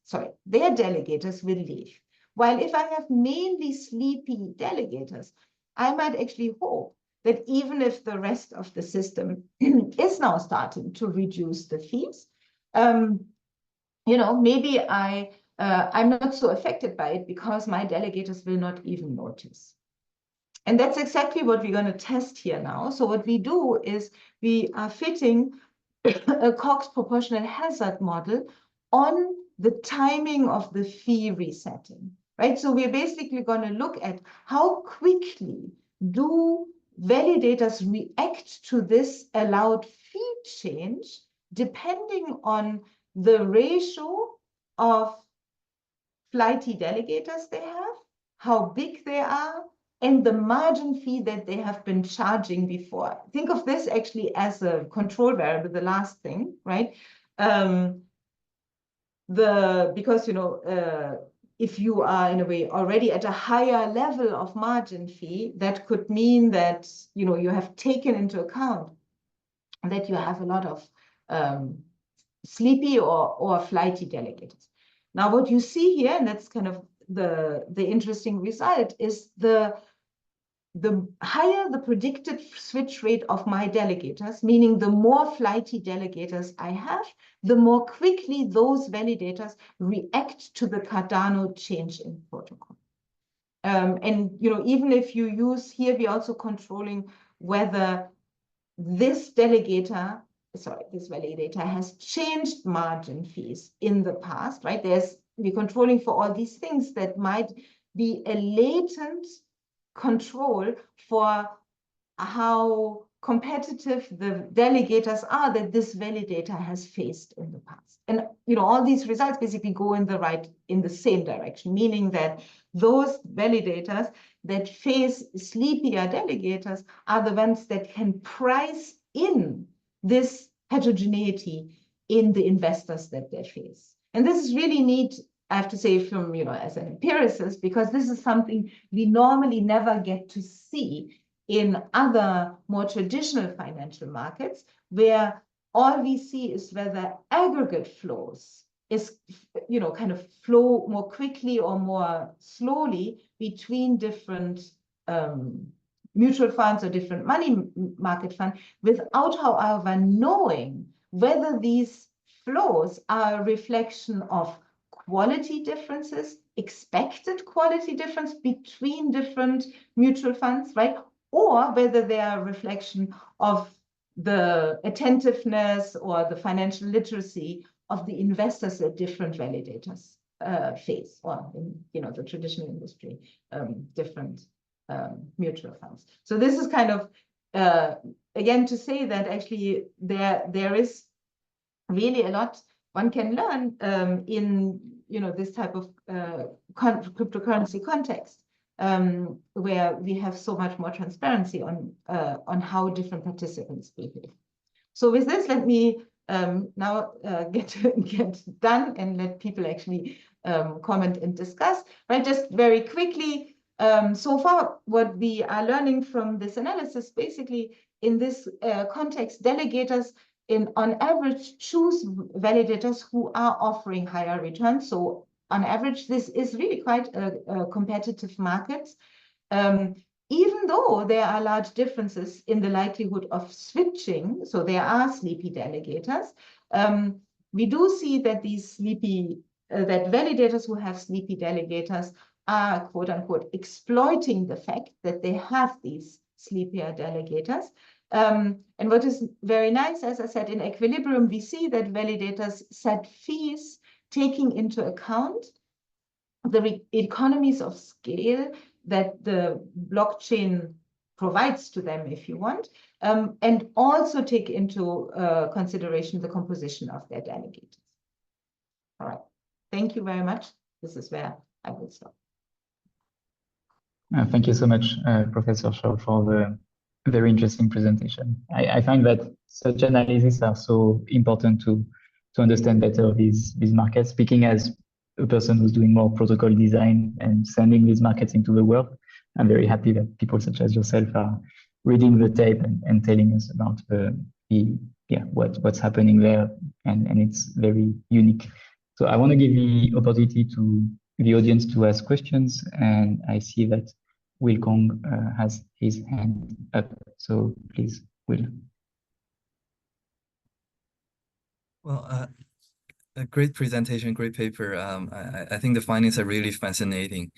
will leave. While if I have mainly sleepy delegators, I might actually hope that even if the rest of the system is now starting to reduce the fees, you know, maybe I'm not so affected by it because my delegators will not even notice. And that's exactly what we're going to test here now. So what we do is we are fitting a Cox proportional hazard model on the timing of the fee resetting, right? So we're basically going to look at how quickly do validators react to this allowed fee change, depending on the ratio of flighty delegators they have, how big they are, and the margin fee that they have been charging before. Think of this actually as a control variable, the last thing, right? Because, you know, if you are in a way already at a higher level of margin fee, that could mean that, you know, you have taken into account that you have a lot of sleepy or flighty delegators. Now, what you see here, and that's kind of the interesting result, is the higher the predicted switch rate of my delegators, meaning the more flighty delegators I have, the more quickly those validators react to the Cardano change in protocol. And, you know, even if you use here, we're also controlling whether this validator has changed margin fees in the past, right? We're controlling for all these things that might be a latent control for how competitive the delegators are that this validator has faced in the past. And all these results basically go in the same direction, meaning that those validators that face sleepier delegators are the ones that can price in this heterogeneity in the investors that they face. And this is really neat, I have to say, from, as an empiricist, because this is something we normally never get to see in other more traditional financial markets, where all we see is whether aggregate flows is, kind of flow more quickly or more slowly between different mutual funds or different money market funds, without, however, knowing whether these flows are a reflection of quality differences, expected quality difference between different mutual funds, right? Or whether they are a reflection of the attentiveness or the financial literacy of the investors that different validators face, or in the traditional industry, different mutual funds. So this is kind of again to say that actually there is really a lot one can learn in this type of cryptocurrency context, where we have so much more transparency on how different participants behave. So with this, let me now get done and let people actually comment and discuss. Right, just very quickly. So far, what we are learning from this analysis, basically in this context, delegators on average choose validators who are offering higher returns. So on average, this is really quite a competitive market. Even though there are large differences in the likelihood of switching, so there are sleepy delegators, we do see that these that validators who have sleepy delegators are, quote unquote, exploiting the fact that they have these sleepier delegators. And what is very nice, as I said, in Equilibrium, we see that validators set fees taking into account the economies of scale that the blockchain provides to them, if you want, and also take into consideration the composition of their delegators. All right, thank you very much. This is where I will stop. Thank you so much, Professor Schoar, for the very interesting presentation. I find that such analyses are so important to understand better these markets. Speaking as a person who's doing more protocol design and sending these markets into the world, I'm very happy that people such as yourself are reading the tape and telling us about what's happening there, and it's very unique. So I want to give the opportunity to the audience to ask questions, and I see that Will Kong has his hand up. So please, Will. Well, a great presentation, great paper. I think the findings are really fascinating,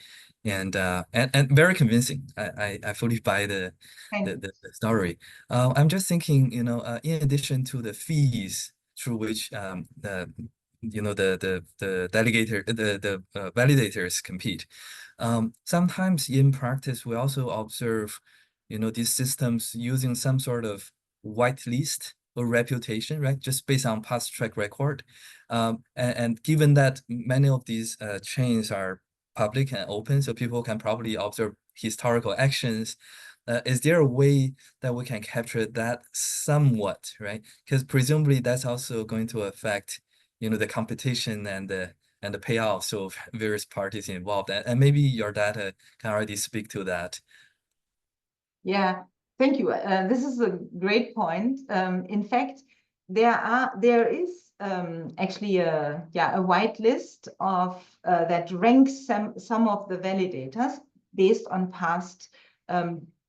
and very convincing. I fully buy the story. I'm just thinking, in addition to the fees through which the validators compete, sometimes in practice we also observe, these systems using some sort of whitelist or reputation, right? Just based on past track record. And given that many of these chains are public and open, so people can probably observe historical actions, is there a way that we can capture that somewhat, right? Because presumably that's also going to affect, the competition and the payouts of various parties involved. And maybe your data can already speak to that. Yeah. Thank you. This is a great point. In fact, there is actually a whitelist of that ranks some of the validators based on past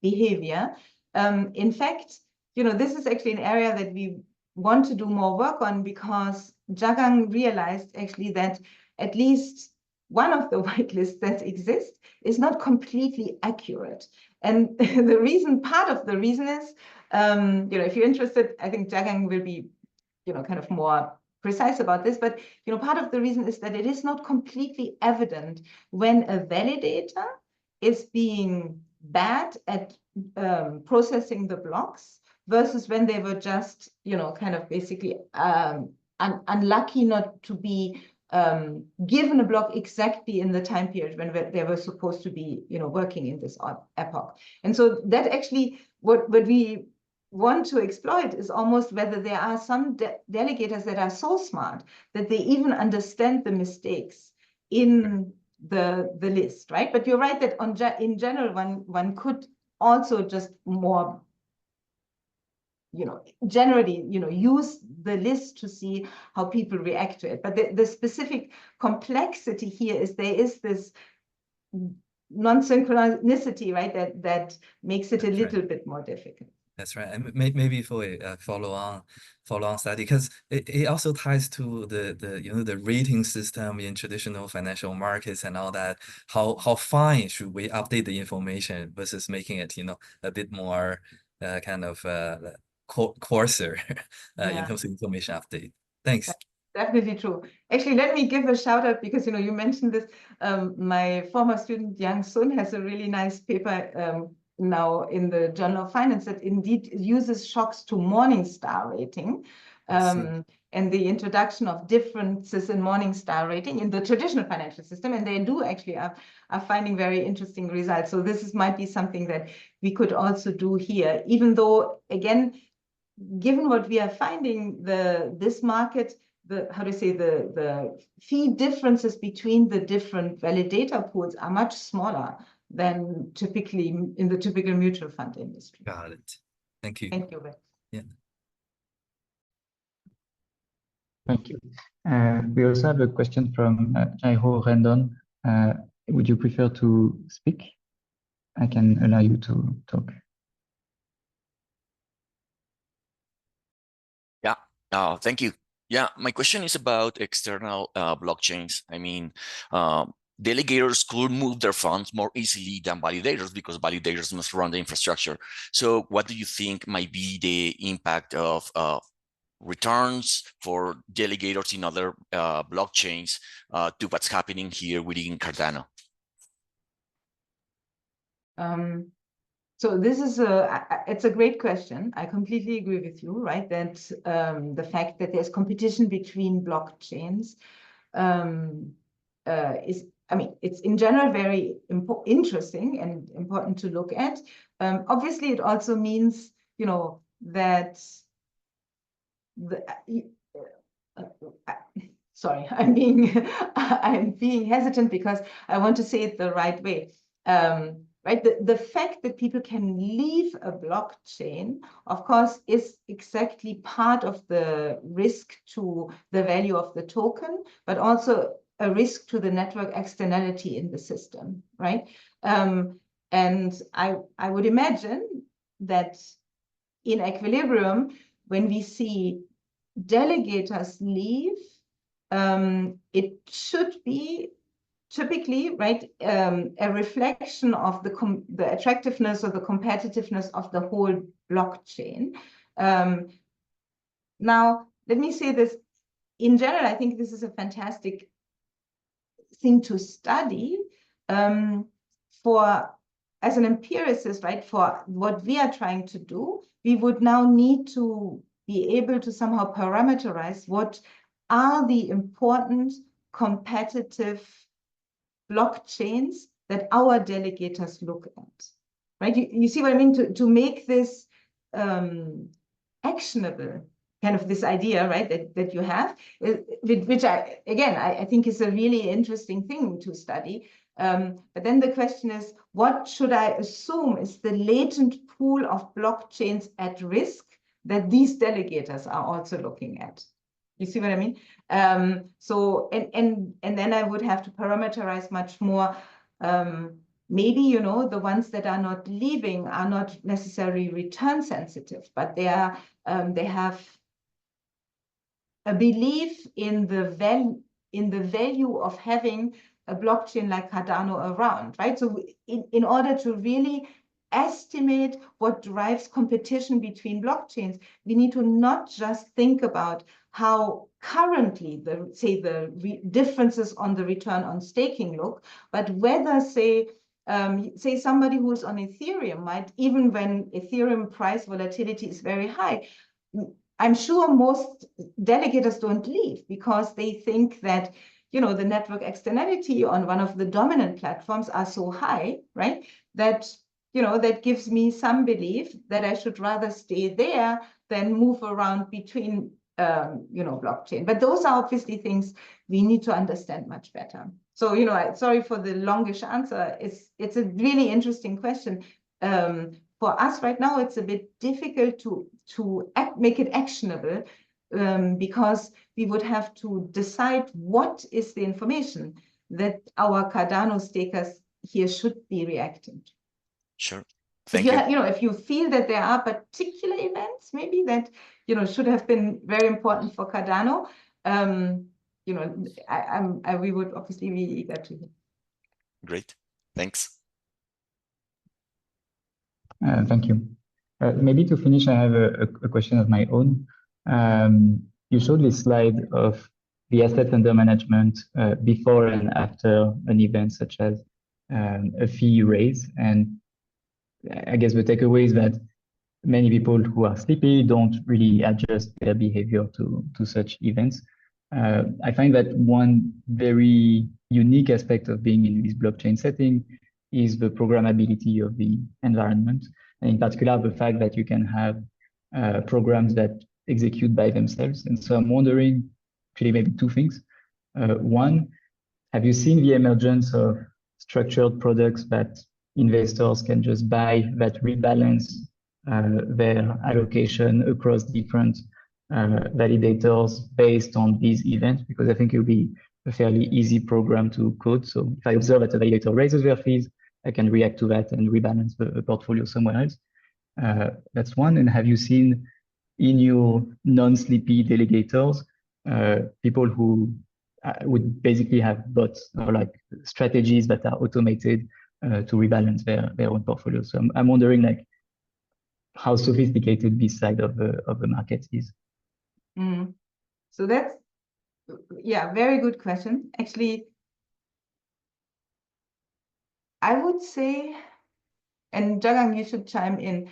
behavior. In fact, this is actually an area that we want to do more work on, because Jagang realized actually that at least one of the whitelists that exist is not completely accurate. And part of the reason is, if you're interested, I think Jagang will be, kind of more precise about this, but part of the reason is that it is not completely evident when a validator is being bad at processing the blocks versus when they were just, kind of basically unlucky not to be given a block exactly in the time period when they were supposed to be, working in this epoch. And so that actually, what we want to exploit is almost whether there are some delegators that are so smart that they even understand the mistakes in the list, right? But you're right that in general, one could also just more generally, use the list to see how people react to it. But the specific complexity here is there is this non-synchronicity, right? That makes it a little bit more difficult. That's right. And maybe for a follow-on study, because it also ties to the rating system in traditional financial markets and all that. How fine should we update the information versus making it, a bit more kind of coarser in terms of information update. Thanks. That's definitely true. Actually, let me give a shout out because you mentioned this. My former student Yang Sun has a really nice paper now in the Journal of Finance that indeed uses shocks to Morningstar rating. And the introduction of differences in Morningstar rating in the traditional financial system, and they do actually are finding very interesting results. So this might be something that we could also do here, even though, again, given what we are finding, this market, the fee differences between the different validator pools are much smaller than typically in the typical mutual fund industry. Got it. Thank you. Thank you, Ben. Yeah. Thank you. We also have a question from Jairo Rendon. Would you prefer to speak? I can allow you to talk. Yeah, thank you. Yeah, my question is about external blockchains. I mean, delegators could move their funds more easily than validators because validators must run the infrastructure. So what do you think might be the impact of returns for delegators in other blockchains to what's happening here within Cardano? So this is it's a great question. I completely agree with you, right? That the fact that there's competition between blockchains it's in general very interesting and important to look at. Obviously, it also means, that sorry, I'm being hesitant because I want to say it the right way. Right, the fact that people can leave a blockchain, of course, is exactly part of the risk to the value of the token, but also a risk to the network externality in the system, right? And I would imagine that in Equilibrium, when we see delegators leave, it should be typically, right, a reflection of the attractiveness or the competitiveness of the whole blockchain. Now, let me say this. In general, I think this is a fantastic thing to study as an empiricist, right? For what we are trying to do, we would now need to be able to somehow parameterize what are the important competitive blockchains that our delegators look at, right? You see what I mean? To make this actionable, kind of this idea, right, that you have, which I think is a really interesting thing to study. But then the question is, what should I assume is the latent pool of blockchains at risk that these delegators are also looking at? You see what I mean? So, and then I would have to parameterize much more. Maybe, the ones that are not leaving are not necessarily return sensitive, but they have a belief in the value of having a blockchain like Cardano around, right? So in order to really estimate what drives competition between blockchains, we need to not just think about how currently the differences on the return on staking look, but whether say somebody who's on Ethereum might, even when Ethereum price volatility is very high, I'm sure most delegators don't leave because they think that, you know, the network externality on one of the dominant platforms are so high, right? That, you know, that gives me some belief that I should rather stay there than move around between, you know, blockchain. But those are obviously things we need to understand much better. So, you know, sorry for the longish answer. It's a really interesting question. For us right now, it's a bit difficult to make it actionable because we would have to decide what is the information that our Cardano stakers here should be reacting to. Sure. Thank you. You know, if you feel that there are particular events, maybe that, you know, should have been very important for Cardano, you know, we would obviously be eager to hear. Great. Thanks. Thank you. Maybe to finish, I have a question of my own. You showed this slide of the assets under management before and after an event such as a fee raise. And I guess the takeaway is that many people who are sleepy don't really adjust their behavior to such events. I find that one very unique aspect of being in this blockchain setting is the programmability of the environment, and in particular, the fact that you can have programs that execute by themselves. And so I'm wondering, actually maybe two things. One, have you seen the emergence of structured products that investors can just buy that rebalance their allocation across different validators based on these events? Because I think it will be a fairly easy program to code. So if I observe that a validator raises their fees, I can react to that and rebalance the portfolio somewhere else. That's one. And have you seen in your non-sleepy delegators, people who would basically have bots or like strategies that are automated to rebalance their own portfolio? So I'm wondering like how sophisticated this side of the market is. So that's, yeah, very good question. Actually, I would say, and Jagang, you should chime in,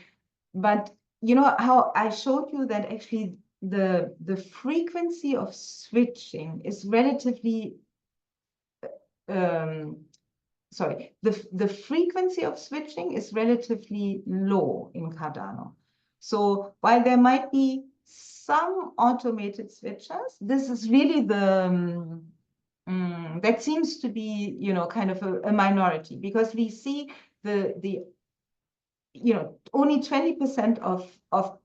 but you know how I showed you that actually the frequency of switching is relatively, sorry, the frequency of switching is relatively low in Cardano. So while there might be some automated switchers, this is really the that seems to be, you know, kind of a minority, because we see the you know, only 20% of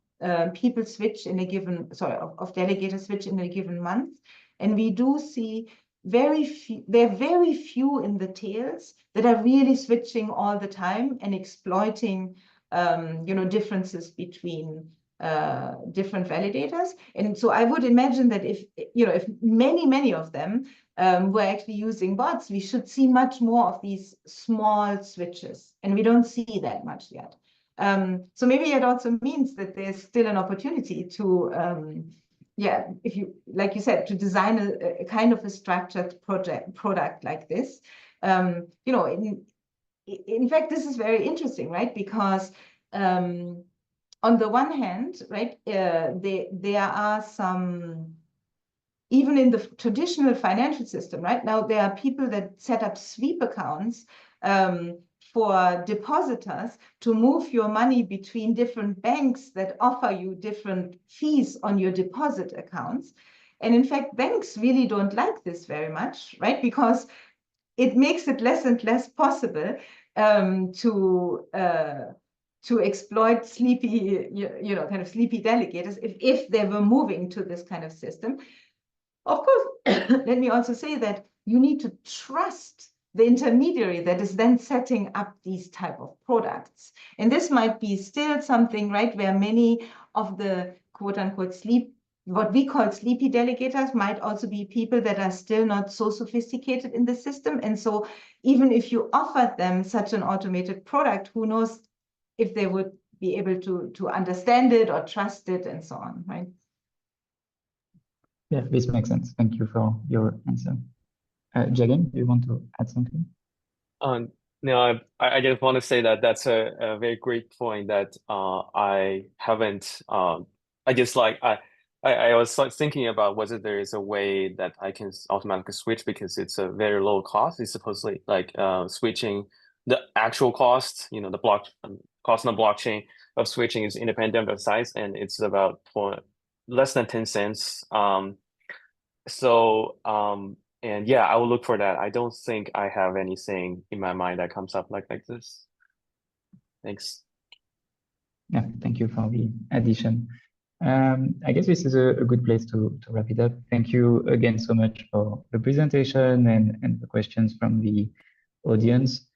people switch in a given, sorry, of delegators switch in a given month, and we do see very few, there are very few in the tails that are really switching all the time and exploiting you know, differences between different validators. And so I would imagine that if, you know, if many of them were actually using bots, we should see much more of these small switches, and we don't see that much yet. So maybe it also means that there's still an opportunity to yeah, if you, like you said, to design a kind of a structured product like this. You know, in fact, this is very interesting, right? Because on the one hand, right, there are some, even in the traditional financial system, right now, there are people that set up sweep accounts for depositors to move your money between different banks that offer you different fees on your deposit accounts. And in fact, banks really don't like this very much, right? Because it makes it less and less possible to exploit sleepy, you know, kind of sleepy delegators if they were moving to this kind of system. Of course, let me also say that you need to trust the intermediary that is then setting up these type of products. And this might be still something, right, where many of the quote unquote what we call sleepy delegators might also be people that are still not so sophisticated in the system. And so even if you offered them such an automated product, who knows if they would be able to understand it or trust it and so on, right? Yeah, this makes sense. Thank you for your answer. Jagan, do you want to add something? No, I just want to say that that's a very great point that I haven't I just like I was thinking about whether there is a way that I can automatically switch because it's a very low cost. It's supposedly like switching the actual cost, you know, the cost on the blockchain of switching is independent of size, and it's about for less than 10 cents. And yeah, I will look for that. I don't think I have anything in my mind that comes up like this. Thanks. Yeah, thank you for the addition. I guess this is a good place to wrap it up. Thank you again so much for the presentation and the questions from the audience.